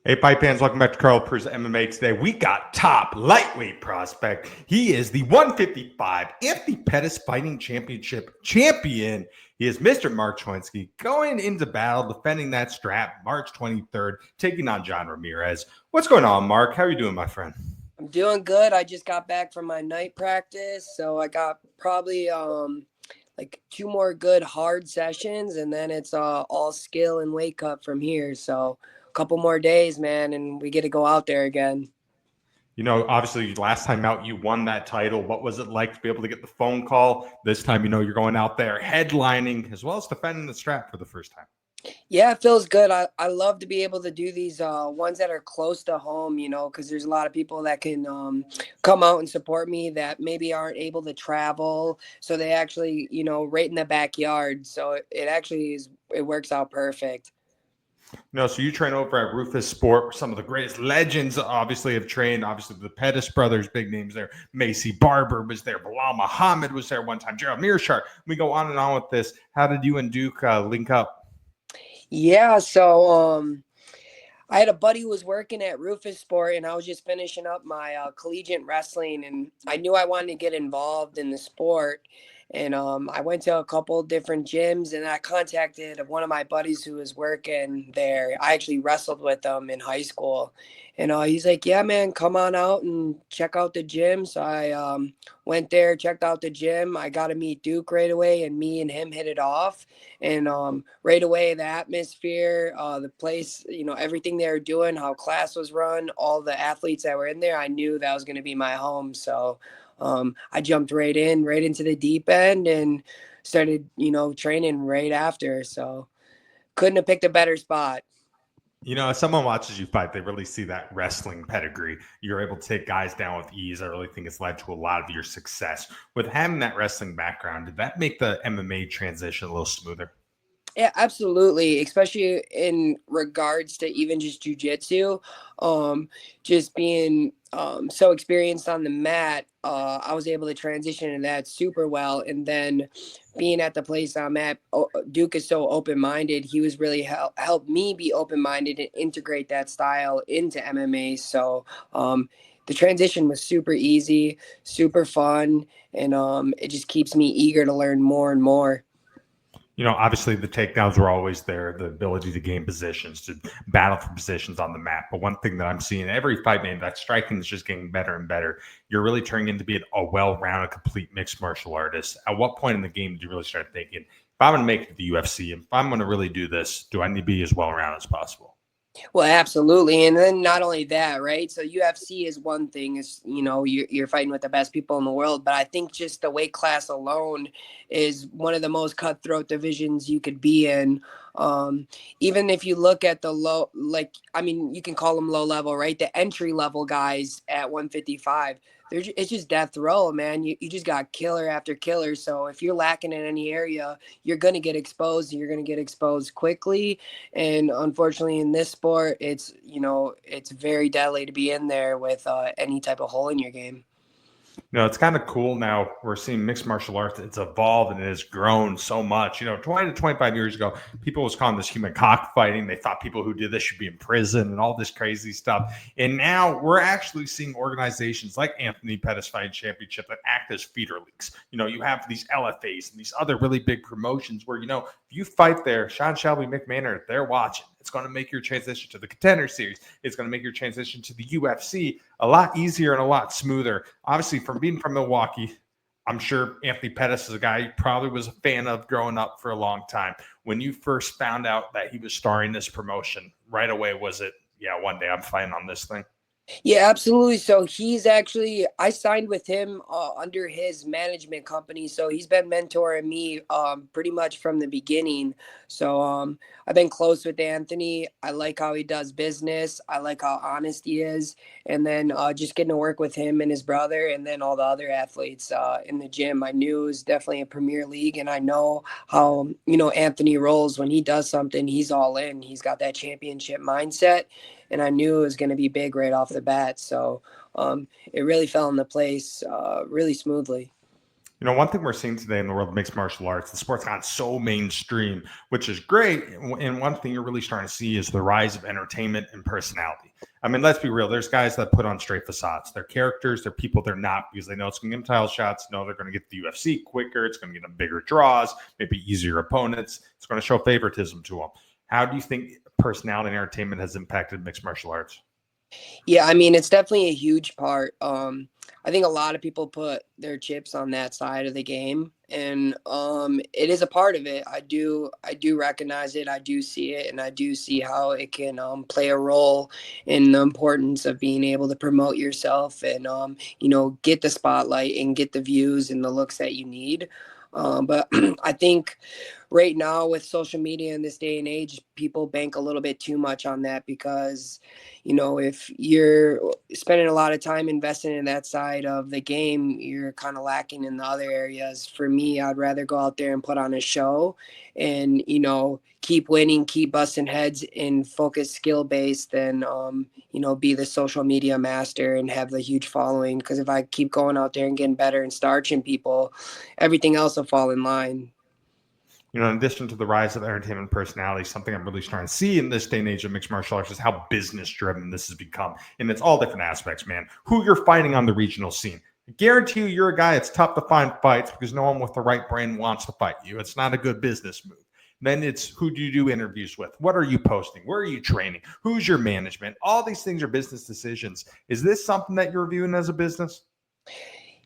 Hey, Pipe fans, welcome back to Carl Per's MMA. Today, we got top lightweight prospect. He is the 155 Anthony Pettis Fighting Championship champion. He is Mr. Mark Choinski going into battle, defending that strap March 23rd, taking on John Ramirez. What's going on, Mark? How are you doing, my friend? I'm doing good. I just got back from my night practice, so I got probably like two more good hard sessions, and then it's all skill and weight cut from here. So a couple more days, man, and we get to go out there again. You know, obviously, last time out, you won that title. What was it like to be able to get the phone call? This time, you're going out there headlining as well as defending the strap for the first time. Yeah, it feels good. I love to be able to do these ones that are close to home, because there's a lot of people that can come out and support me that maybe aren't able to travel. So they actually, right in the backyard. So it actually it works out perfect. So you train over at Rufus Sport, where some of the greatest legends obviously have trained. Obviously, the Pettis brothers, big names there. Macy Barber was there. Bilal Muhammad was there one time. Gerald Mearshart. We go on and on with this. How did you and Duke link up? Yeah, so I had a buddy who was working at Rufus Sport, and I was just finishing up my collegiate wrestling, and I knew I wanted to get involved in the sport. And I went to a couple different gyms, and I contacted one of my buddies who was working there. I actually wrestled with him in high school, and he's like, "Yeah, man, come on out and check out the gym." So I went there, checked out the gym. I got to meet Duke right away, and me and him hit it off. And right away, the atmosphere, the place, everything they were doing, how class was run, all the athletes that were in there, I knew that was going to be my home. So I jumped right into the deep end and started, training right after. So couldn't have picked a better spot. If someone watches you fight, they really see that wrestling pedigree. You're able to take guys down with ease. I really think it's led to a lot of your success. With having that wrestling background, did that make the MMA transition a little smoother? Yeah, absolutely. Especially in regards to even just jujitsu, just being so experienced on the mat, I was able to transition into that super well. And then being at the place I'm at, Duke is so open minded. He was really helped me be open minded and integrate that style into MMA. So the transition was super easy, super fun, and it just keeps me eager to learn more and more. Obviously the takedowns were always there, the ability to gain positions, to battle for positions on the map. But one thing that I'm seeing every fight, man, that striking is just getting better and better. You're really turning into be a well-rounded, complete mixed martial artist. At what point in the game did you really start thinking, if I'm going to make it to the UFC, if I'm going to really do this, do I need to be as well-rounded as possible? Well, absolutely. And then not only that, right? So UFC is one thing, is, you're fighting with the best people in the world. But I think just the weight class alone is one of the most cutthroat divisions you could be in. Even if you look at the low, like, I mean, you can call them low level, right? The entry level guys at 155, it's just death row, man. You just got killer after killer. So if you're lacking in any area, you're going to get exposed, and you're going to get exposed quickly. And unfortunately, in this sport, it's very deadly to be in there with any type of hole in your game. It's kind of cool now. We're seeing mixed martial arts. It's evolved and it has grown so much. 20 to 25 years ago, people was calling this human cockfighting. They thought people who did this should be in prison and all this crazy stuff. And now we're actually seeing organizations like Anthony Pettis Fighting Championship that act as feeder leagues. You have these LFAs and these other really big promotions where, if you fight there, Sean Shelby, Mick Maynard, they're watching. It's going to make your transition to the Contender Series. It's going to make your transition to the UFC a lot easier and a lot smoother. Obviously, from being from Milwaukee, I'm sure Anthony Pettis is a guy you probably was a fan of growing up for a long time. When you first found out that he was starring this promotion, right away, was it, yeah, one day I'm fighting on this thing? Yeah, absolutely. So I signed with him under his management company. So he's been mentoring me pretty much from the beginning. So I've been close with Anthony. I like how he does business. I like how honest he is. And then just getting to work with him and his brother, and then all the other athletes in the gym. I knew it was definitely a Premier League. And I know how, Anthony rolls. When he does something, he's all in. He's got that championship mindset, and I knew it was going to be big right off the bat. So it really fell into place really smoothly. You know, one thing we're seeing today in the world of mixed martial arts, the sport's gone so mainstream, which is great. And one thing you're really starting to see is the rise of entertainment and personality. I mean, let's be real. There's guys that put on straight facades. They're characters. They're people they're not because they know it's going to give them title shots. Know they're going to get the UFC quicker. It's going to get them bigger draws, maybe easier opponents. It's going to show favoritism to them. How do you think personality and entertainment has impacted mixed martial arts? Yeah, I mean, it's definitely a huge part. I think a lot of people put their chips on that side of the game, and it is a part of it. I do recognize it. I do see it, and I do see how it can play a role in the importance of being able to promote yourself and get the spotlight and get the views and the looks that you need. But I think right now with social media in this day and age, people bank a little bit too much on that because, if you're spending a lot of time investing in that side of the game, you're kind of lacking in the other areas. For me, I'd rather go out there and put on a show and, keep winning, keep busting heads and focus skill based than, be the social media master and have the huge following. Because if I keep going out there and getting better and starching people, everything else will fall in line. You know, in addition to the rise of entertainment personality, something I'm really starting to see in this day and age of mixed martial arts is how business driven this has become. And it's all different aspects, man. Who you're fighting on the regional scene. I guarantee you're a guy, it's tough to find fights because no one with the right brain wants to fight you. It's not a good business move. Then it's who do you do interviews with? What are you posting? Where are you training? Who's your management? All these things are business decisions. Is this something that you're viewing as a business?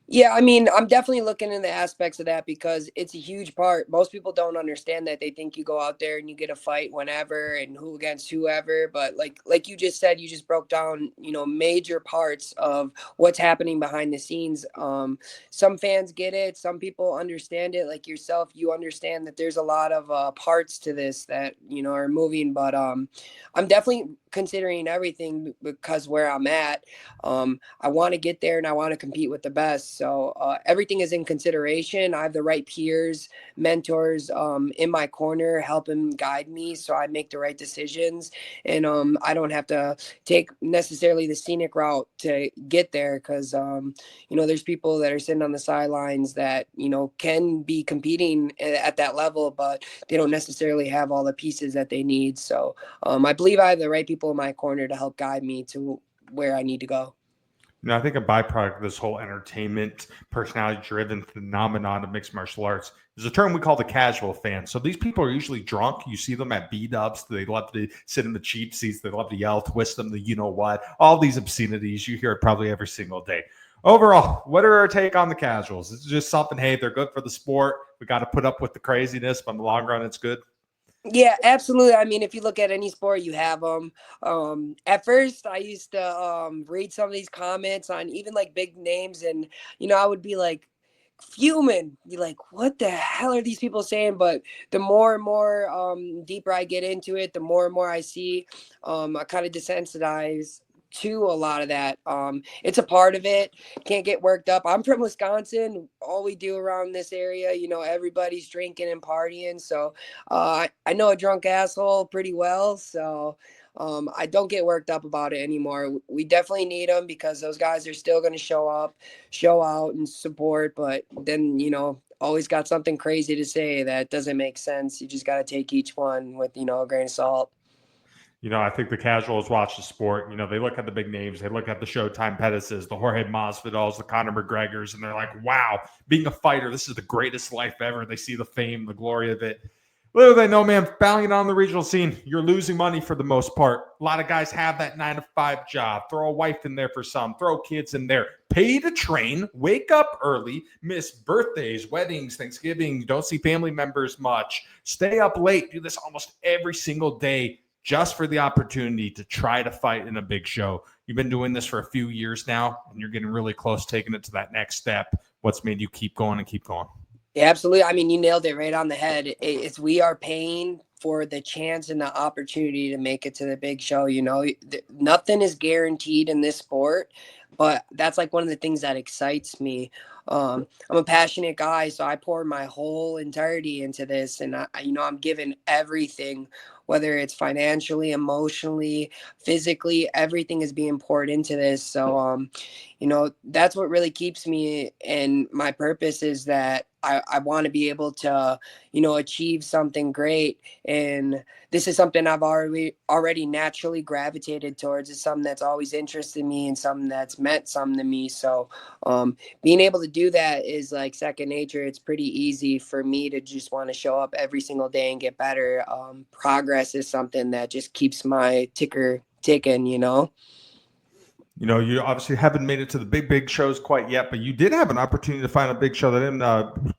Yeah, I mean, I'm definitely looking in the aspects of that because it's a huge part. Most people don't understand that. They think you go out there and you get a fight whenever and who against whoever. But like you just said, you just broke down, major parts of what's happening behind the scenes. Some fans get it. Some people understand it. Like yourself, you understand that there's a lot of parts to this that are moving. But I'm definitely considering everything because where I'm at. I want to get there and I want to compete with the best. So everything is in consideration. I have the right peers, mentors in my corner, helping guide me so I make the right decisions. And I don't have to take necessarily the scenic route to get there because, there's people that are sitting on the sidelines that, can be competing at that level, but they don't necessarily have all the pieces that they need. So I believe I have the right people in my corner to help guide me to where I need to go. You know, I think a byproduct of this whole entertainment, personality-driven phenomenon of mixed martial arts is a term we call the casual fan. So these people are usually drunk. You see them at B-dubs. They love to sit in the cheap seats. They love to yell, twist them, the you-know-what. All these obscenities. You hear it probably every single day. Overall, what are our take on the casuals? It's just something, hey, they're good for the sport. We got to put up with the craziness, but in the long run, it's good. Yeah, absolutely. I mean, if you look at any sport, you have them. At first, I used to read some of these comments on even like big names, and I would be like fuming, be like, "What the hell are these people saying?" But the more and more deeper I get into it, the more and more I see, I kind of desensitize to a lot of that. It's a part of it. Can't get worked up. I'm from Wisconsin. All we do around this area, everybody's drinking and partying. So I know a drunk asshole pretty well. So I don't get worked up about it anymore. We definitely need them because those guys are still going to show up, show out, and support. But then, always got something crazy to say that doesn't make sense. You just got to take each one with, a grain of salt. You know, I think the casuals watch the sport. You know, they look at the big names, they look at the Showtime Pettises, the Jorge Masvidals, the Conor McGregors, and they're like, wow, being a fighter, this is the greatest life ever. They see the fame, the glory of it. Little do they know, man, battling on the regional scene, you're losing money for the most part. A lot of guys have that 9-to-5 job. Throw a wife in there for some, throw kids in there. Pay to train, wake up early, miss birthdays, weddings, Thanksgiving, don't see family members much. Stay up late, do this almost every single day just for the opportunity to try to fight in a big show. You've been doing this for a few years now, and you're getting really close taking it to that next step. What's made you keep going and keep going? Yeah, absolutely. I mean, you nailed it right on the head. It's we are paying for the chance and the opportunity to make it to the big show. Nothing is guaranteed in this sport, but that's like one of the things that excites me. I'm a passionate guy, so I pour my whole entirety into this, and I'm giving everything, whether it's financially, emotionally, physically, everything is being poured into this. So, that's what really keeps me, and my purpose is that I want to be able to, achieve something great. And this is something I've already naturally gravitated towards. It's something that's always interested me and something that's meant something to me. So, being able to do that is like second nature. It's pretty easy for me to just want to show up every single day and get better. Progress is something that just keeps my ticker ticking, You obviously haven't made it to the big shows quite yet, but you did have an opportunity to find a big show that didn't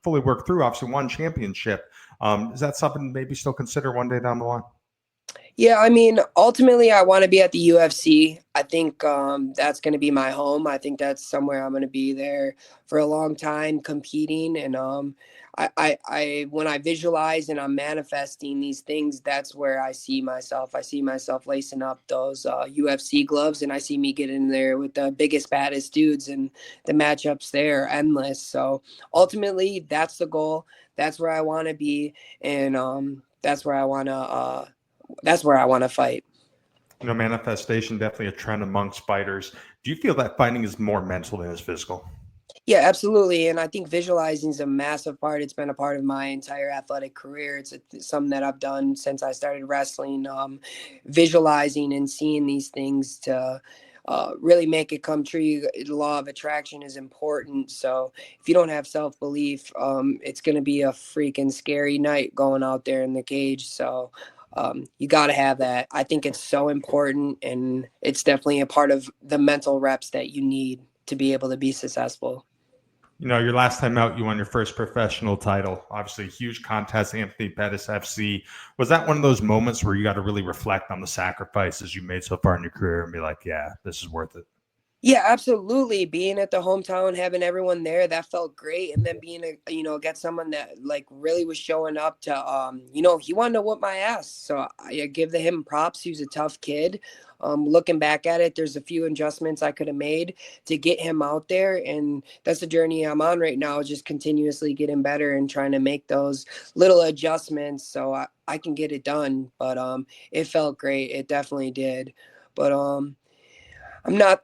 fully work through. Obviously, won championship. Is that something maybe still consider one day down the line? Yeah, I mean, ultimately, I want to be at the UFC. I think that's going to be my home. I think that's somewhere I'm going to be there for a long time competing. And when I visualize and I'm manifesting these things, that's where I see myself. I see myself lacing up those UFC gloves, and I see me getting there with the biggest, baddest dudes, and the matchups there are endless. So ultimately, that's the goal. That's where I want to be, and that's where I want to fight. Manifestation definitely a trend amongst fighters. Do you feel that fighting is more mental than is physical? Yeah, absolutely. And I think visualizing is a massive part. It's been a part of my entire athletic career. It's something that I've done since I started wrestling. Visualizing and seeing these things to really make it come true. The law of attraction is important. So if you don't have self belief, it's going to be a freaking scary night going out there in the cage. So you got to have that. I think it's so important, and it's definitely a part of the mental reps that you need to be able to be successful. Your last time out, you won your first professional title. Obviously, a huge contest, Anthony Pettis FC. Was that one of those moments where you got to really reflect on the sacrifices you made so far in your career and be like, yeah, this is worth it? Yeah, absolutely. Being at the hometown, having everyone there, that felt great. And then get someone that like really was showing up to, he wanted to whoop my ass. So I give him props. He was a tough kid. Looking back at it, there's a few adjustments I could have made to get him out there. And that's the journey I'm on right now, just continuously getting better and trying to make those little adjustments so I can get it done. But it felt great. It definitely did. But I'm not,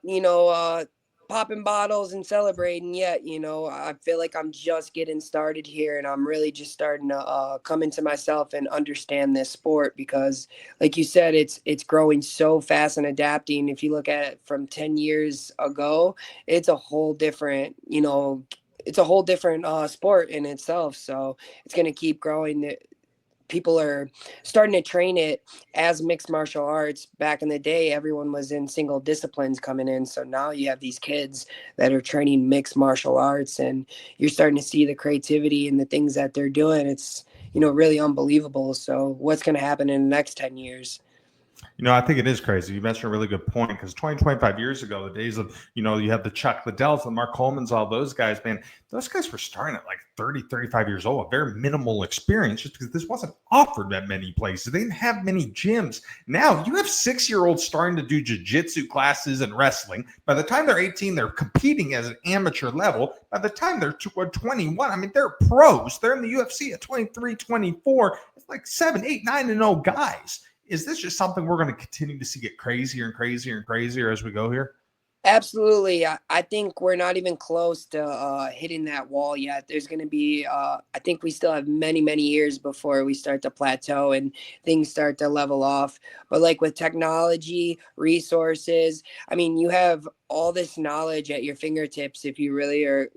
popping bottles and celebrating yet. I feel like I'm just getting started here, and I'm really just starting to come into myself and understand this sport because, like you said, it's growing so fast and adapting. If you look at it from 10 years ago, it's a whole different, sport in itself. So it's going to keep growing. People are starting to train it as mixed martial arts. Back in the day, everyone was in single disciplines coming in. So now you have these kids that are training mixed martial arts, and you're starting to see the creativity and the things that they're doing. It's, really unbelievable. So what's going to happen in the next 10 years? I think it is crazy. You mentioned a really good point because 20, 25 years ago, the days of, you have the Chuck Liddells, the Mark Coleman's, all those guys, man, those guys were starting at like 30, 35 years old, a very minimal experience just because this wasn't offered at many places. They didn't have many gyms. Now you have 6-year-olds starting to do jiu-jitsu classes and wrestling. By the time they're 18, they're competing as an amateur level. By the time they're 21, I mean, they're pros. They're in the UFC at 23, 24. It's like 7, 8, 9-0 guys. Is this just something we're going to continue to see get crazier and crazier and crazier as we go here? Absolutely. I think we're not even close to hitting that wall yet. There's going to be, I think we still have many, many years before we start to plateau and things start to level off. But like with technology, resources, I mean, you have all this knowledge at your fingertips if you really are,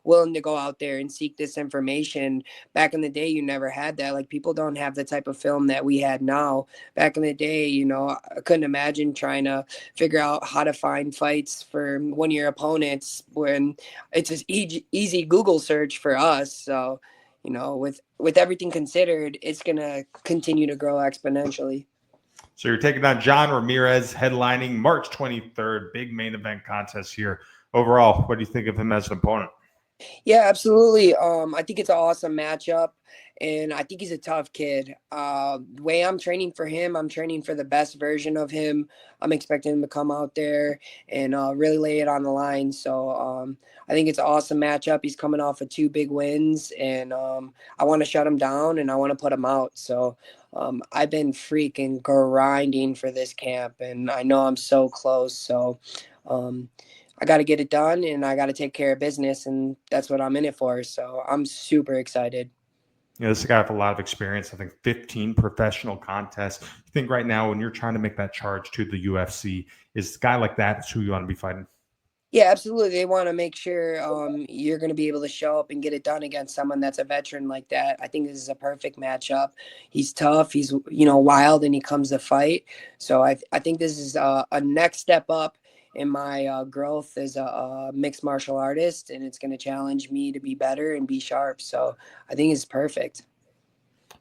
willing to go out there and seek this information. Back in the day, you never had that. Like people don't have the type of film that we had now. Back in the day, I couldn't imagine trying to figure out how to find fights for one of your opponents when it's an easy Google search for us. So, with everything considered, it's gonna continue to grow exponentially. So you're taking on John Ramirez, headlining March 23rd, big main event contest here. Overall, what do you think of him as an opponent? Yeah, absolutely. I think it's an awesome matchup. and I think he's a tough kid. The way I'm training for him, I'm training for the best version of him. I'm expecting him to come out there and really lay it on the line. So I think it's an awesome matchup. He's coming off of two big wins, and I want to shut him down and I want to put him out. So I've been freaking grinding for this camp, and I know I'm so close. So um, I got to get it done, and I got to take care of business, and that's what I'm in it for. So I'm super excited. This guy with a lot of experience. I think 15 professional contests. You think right now when you're trying to make that charge to the UFC, is a guy like that is who you want to be fighting? Yeah, absolutely. They want to make sure you're going to be able to show up and get it done against someone that's a veteran like that. I think this is a perfect matchup. He's tough. He's wild, and he comes to fight. So I think this is a next step up in my growth as a mixed martial artist, and it's going to challenge me to be better and be sharp. So I think it's perfect.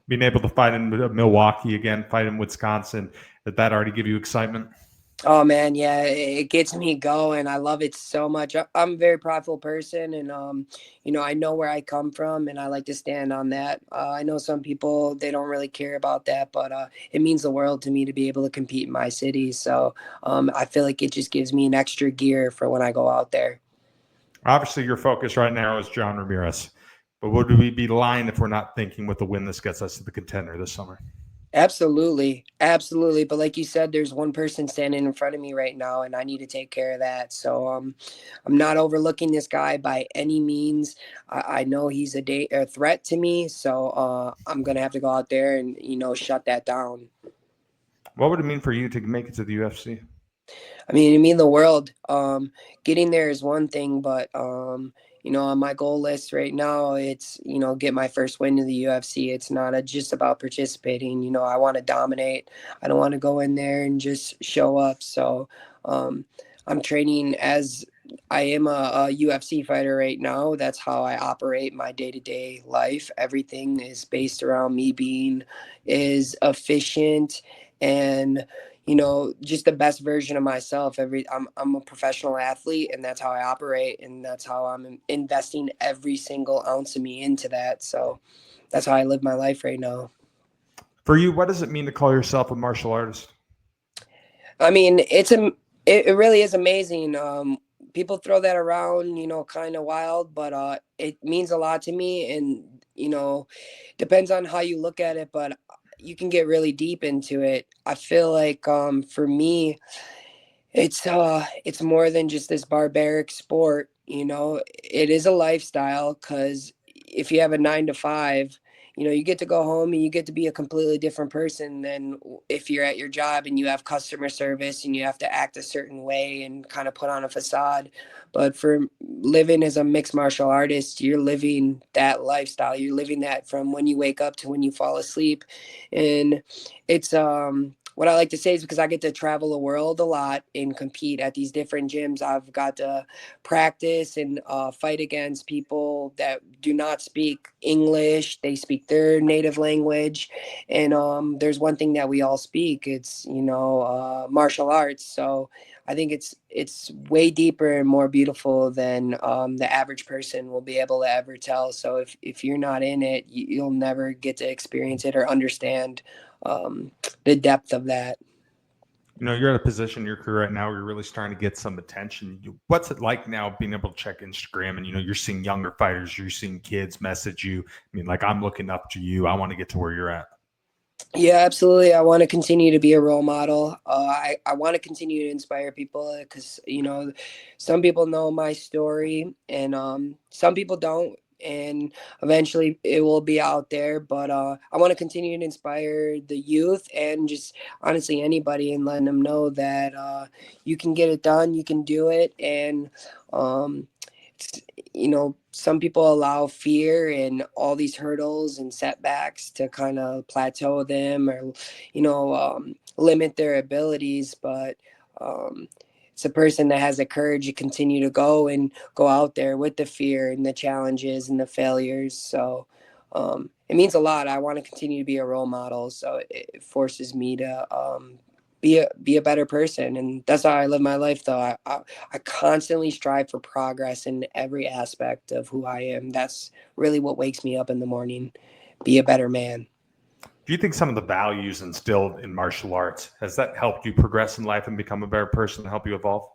Being able to fight in Milwaukee again, fight in Wisconsin, did that already give you excitement? Oh man, yeah, it gets me going. I love it so much. I'm a very prideful person, and I know where I come from, and I like to stand on that. I know some people, they don't really care about that, but it means the world to me to be able to compete in my city. So I feel like it just gives me an extra gear for when I go out there. Obviously, your focus right now is John Ramirez, but would we be lying if we're not thinking with the win this gets us to the contender this summer? Absolutely. Absolutely. But like you said, there's one person standing in front of me right now, and I need to take care of that. So I'm not overlooking this guy by any means. I know he's a threat to me. So I'm going to have to go out there and, shut that down. What would it mean for you to make it to the UFC? I mean the world. Getting there is one thing, but on my goal list right now, it's get my first win in the UFC. It's not just about participating. I want to dominate. I don't want to go in there and just show up. So I'm training as I am a UFC fighter right now. That's how I operate my day-to-day life. Everything is based around me being is efficient and just the best version of myself. I'm a professional athlete, and that's how I operate, and that's how I'm investing every single ounce of me into that. So that's how I live my life right now. For you, what does it mean to call yourself a martial artist? I mean, it really is amazing. People throw that around, kind of wild, but it means a lot to me, and depends on how you look at it, but you can get really deep into it. I feel like for me, it's more than just this barbaric sport. It is a lifestyle, because if you have a 9 to 5, you get to go home and you get to be a completely different person than if you're at your job and you have customer service and you have to act a certain way and kind of put on a facade. But for living as a mixed martial artist, you're living that lifestyle. You're living that from when you wake up to when you fall asleep. And it's what I like to say is, because I get to travel the world a lot and compete at these different gyms, I've got to practice and fight against people that do not speak English. They speak their native language. And there's one thing that we all speak. It's, martial arts. So I think it's way deeper and more beautiful than the average person will be able to ever tell. So if you're not in it, you'll never get to experience it or understand the depth of that. You're in a position in your career right now where you're really starting to get some attention. What's it like now being able to check Instagram and, you're seeing younger fighters, you're seeing kids message you. I mean, like, I'm looking up to you. I want to get to where you're at. Yeah, absolutely. I want to continue to be a role model. I want to continue to inspire people, because, some people know my story, and some people don't. And eventually it will be out there. But I want to continue to inspire the youth, and just honestly anybody, and letting them know that you can get it done, you can do it. And um, some people allow fear and all these hurdles and setbacks to kind of plateau them, or, limit their abilities. But um, it's a person that has the courage to continue to go out there with the fear and the challenges and the failures. So it means a lot. I want to continue to be a role model. So it forces me to be a better person, and that's how I live my life. Though I constantly strive for progress in every aspect of who I am. That's really what wakes me up in the morning. be a better man. Do you think some of the values instilled in martial arts, has that helped you progress in life and become a better person, help you evolve?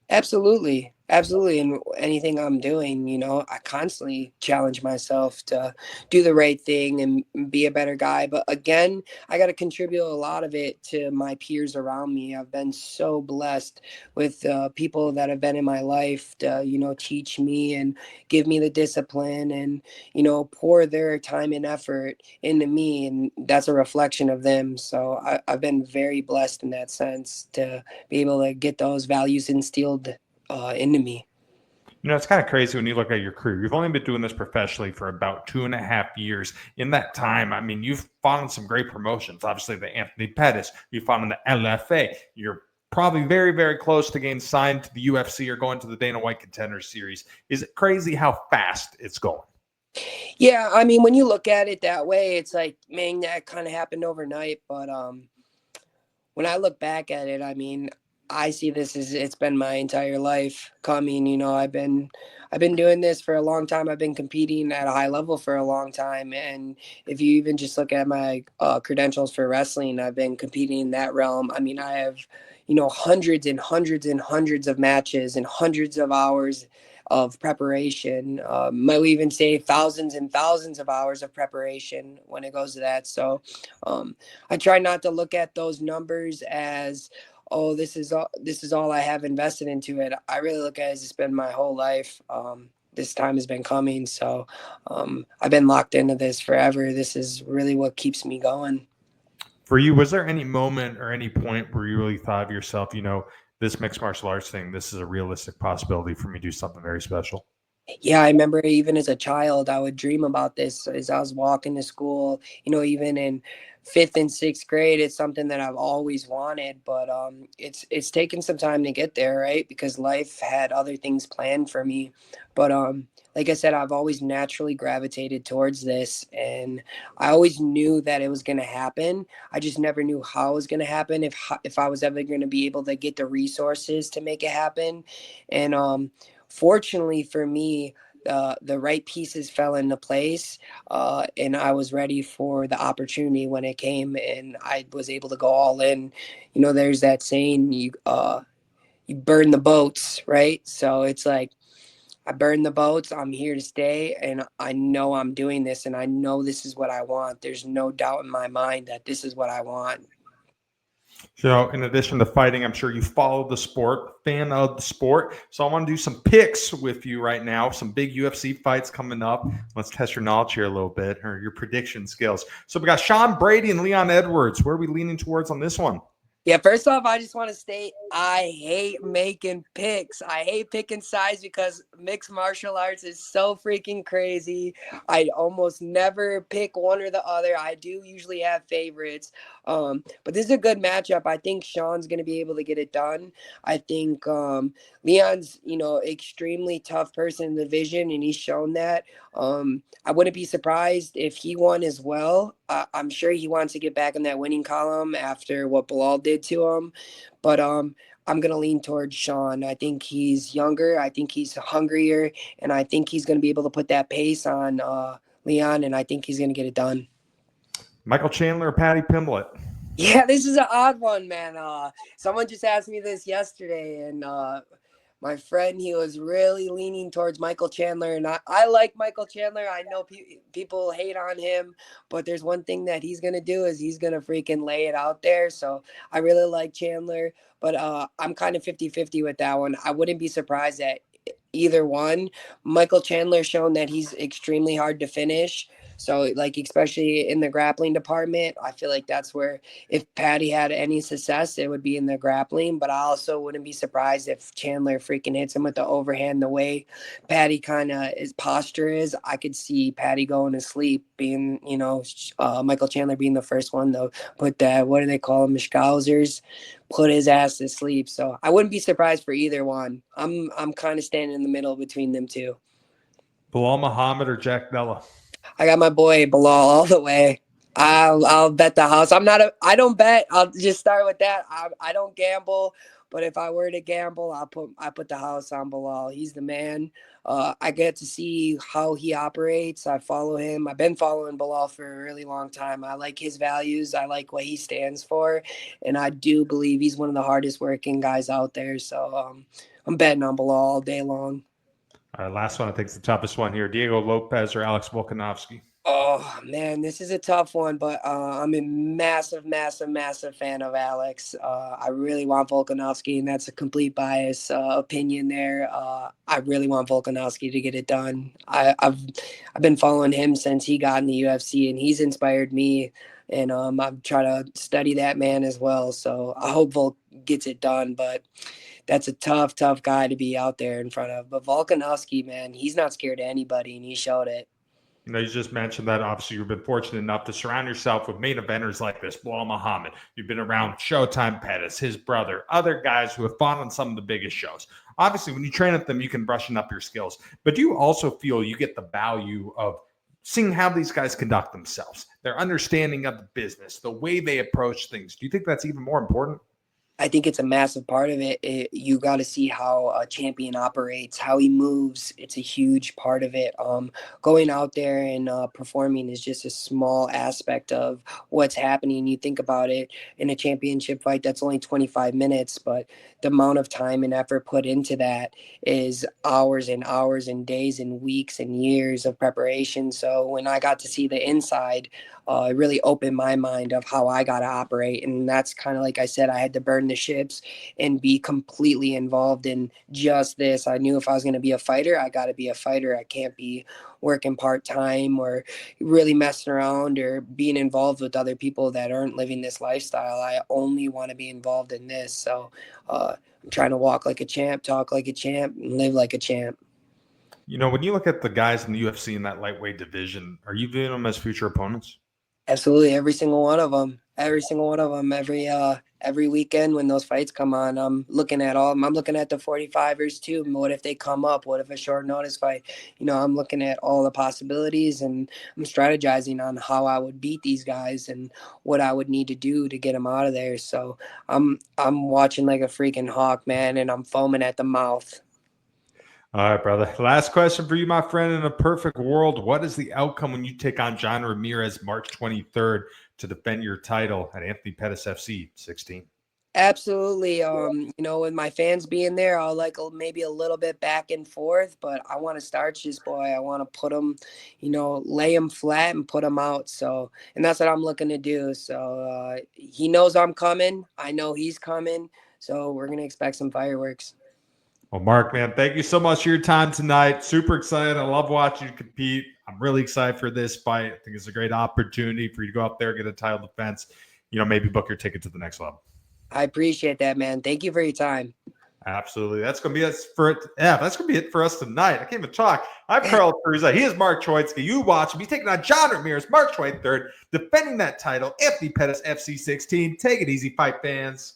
Absolutely. Absolutely. And anything I'm doing, I constantly challenge myself to do the right thing and be a better guy. But again, I got to contribute a lot of it to my peers around me. I've been so blessed with people that have been in my life to, teach me and give me the discipline and, pour their time and effort into me. And that's a reflection of them. So I've been very blessed in that sense to be able to get those values instilled into me. It's kind of crazy when you look at your career. You've only been doing this professionally for about 2.5 years. In that time, I mean, you've fought in some great promotions. Obviously, the Anthony Pettis. You fought in the LFA. You're probably very, very close to getting signed to the UFC or going to the Dana White Contender Series. Is it crazy how fast it's going? Yeah, I mean, when you look at it that way, it's like, man, that kind of happened overnight. But when I look back at it, I mean, I see this as it's been my entire life coming. I've been doing this for a long time. I've been competing at a high level for a long time. And if you even just look at my credentials for wrestling, I've been competing in that realm. I mean, I have, hundreds and hundreds and hundreds of matches and hundreds of hours of preparation. Might even say thousands and thousands of hours of preparation when it goes to that. So I try not to look at those numbers as, oh, this is all I have invested into it. I really look at it as it's been my whole life. This time has been coming. So I've been locked into this forever. This is really what keeps me going. For you, was there any moment or any point where you really thought of yourself, this mixed martial arts thing, this is a realistic possibility for me to do something very special? Yeah, I remember even as a child, I would dream about this as I was walking to school, even in fifth and sixth grade. It's something that I've always wanted, but it's taken some time to get there, right? Because life had other things planned for me. But like I said, I've always naturally gravitated towards this, and I always knew that it was going to happen. I just never knew how it was going to happen, if I was ever going to be able to get the resources to make it happen. And fortunately for me, the right pieces fell into place, and I was ready for the opportunity when it came, and I was able to go all in. There's that saying, you burn the boats, right? So it's like, I burn the boats. I'm here to stay, and I know I'm doing this, and I know this is what I want. There's no doubt in my mind that this is what I want. So, in addition to fighting, I'm sure you follow the sport, fan of the sport. So, I want to do some picks with you right now. Some big UFC fights coming up. Let's test your knowledge here a little bit, or your prediction skills. So, we got Sean Brady and Leon Edwards. Where are we leaning towards on this one? Yeah, first off, I just want to state I hate making picks. I hate picking sides because mixed martial arts is so freaking crazy. I almost never pick one or the other. I do usually have favorites. But this is a good matchup. I think Sean's going to be able to get it done. I think Leon's, extremely tough person in the division, and he's shown that. I wouldn't be surprised if he won as well. I'm sure he wants to get back in that winning column after what Bilal did to him. But I'm going to lean towards Sean. I think he's younger. I think he's hungrier. And I think he's going to be able to put that pace on Leon. And I think he's going to get it done. Michael Chandler or Patty Pimblett? Yeah, this is an odd one, man. Someone just asked me this yesterday. And my friend, he was really leaning towards Michael Chandler, and I like Michael Chandler. I know people hate on him, but there's one thing that he's going to do is he's going to freaking lay it out there. So I really like Chandler, but I'm kind of 50-50 with that one. I wouldn't be surprised at either one. Michael Chandler shown that he's extremely hard to finish. So, like, especially in the grappling department, I feel like that's where if Patty had any success, it would be in the grappling. But I also wouldn't be surprised if Chandler freaking hits him with the overhand. The way Patty kind of his posture is, I could see Patty going to sleep, being, Michael Chandler being the first one to put that, what do they call them, Mishkausers, put his ass to sleep. So I wouldn't be surprised for either one. I'm kind of standing in the middle between them two. Bilal Muhammad or Jack Della? I got my boy Bilal all the way. I'll bet the house. I don't bet. I'll just start with that. I don't gamble, But if I were to gamble, I put the house on Bilal. He's the man. I get to see how he operates. I follow him. I've been following Bilal for a really long time. I like his values. I like what he stands for, and I do believe he's one of the hardest working guys out there. So I'm betting on Bilal all day long. All right, last one. I think it's the toughest one here. Diego Lopez or Alex Volkanovski? Oh man, this is a tough one, but I'm a massive, massive, massive fan of Alex. I really want Volkanovski, and that's a complete bias opinion there. I really want Volkanovski to get it done. I've been following him since he got in the UFC, and he's inspired me. And I'm trying to study that man as well. So I hope Volk gets it done, but that's a tough, tough guy to be out there in front of. But Volkanovski, man, he's not scared of anybody, and he showed it. You know, you just mentioned that obviously you've been fortunate enough to surround yourself with main eventers like this, Bilal Muhammad. You've been around Showtime Pettis, his brother, other guys who have fought on some of the biggest shows. Obviously, when you train with them, you can brushing up your skills. But do you also feel you get the value of seeing how these guys conduct themselves, their understanding of the business, the way they approach things? Do you think that's even more important? I think it's a massive part of it. You got to see how a champion operates, how he moves. It's a huge part of it. Going out there and performing is just a small aspect of what's happening. You think about it in a championship fight, that's only 25 minutes, but the amount of time and effort put into that is hours and hours and days and weeks and years of preparation. So when I got to see the inside, it really opened my mind of how I got to operate. And that's kind of like I said, I had to burn the ships and be completely involved in just this. I knew if I was going to be a fighter, I got to be a fighter. I can't be working part-time or really messing around or being involved with other people that aren't living this lifestyle. I only want to be involved in this. So I'm trying to walk like a champ, talk like a champ, and live like a champ. You know, when you look at the guys in the UFC in that lightweight division, are you viewing them as future opponents? Absolutely, every single one of them. Every single one of them. Every weekend when those fights come on, I'm looking at all of them. I'm looking at the 45ers too. What if they come up? What if a short notice fight? You know, I'm looking at all the possibilities, and I'm strategizing on how I would beat these guys and what I would need to do to get them out of there. So I'm watching like a freaking hawk, man, and I'm foaming at the mouth. All right, brother. Last question for you, my friend. In a perfect world, what is the outcome when you take on John Ramirez March 23rd to defend your title at Anthony Pettis FC 16? Absolutely. With my fans being there, I'll like maybe a little bit back and forth, but I want to starch this boy. I want to put him, lay him flat and put him out. So, and that's what I'm looking to do. So he knows I'm coming. I know he's coming. So we're going to expect some fireworks. Well, Mark, man, thank you so much for your time tonight. Super excited. I love watching you compete. I'm really excited for this fight. I think it's a great opportunity for you to go up there, get a title defense, maybe book your ticket to the next level. I appreciate that, man. Thank you for your time. Absolutely. That's going to be it for it. Yeah, that's going to be it for us tonight. I can't even talk. I'm Carl Cruz. He is Mark Choinski. You watch him. He's taking on John Ramirez, March 23rd, defending that title, Anthony Pettis, FC 16. Take it easy, fight fans.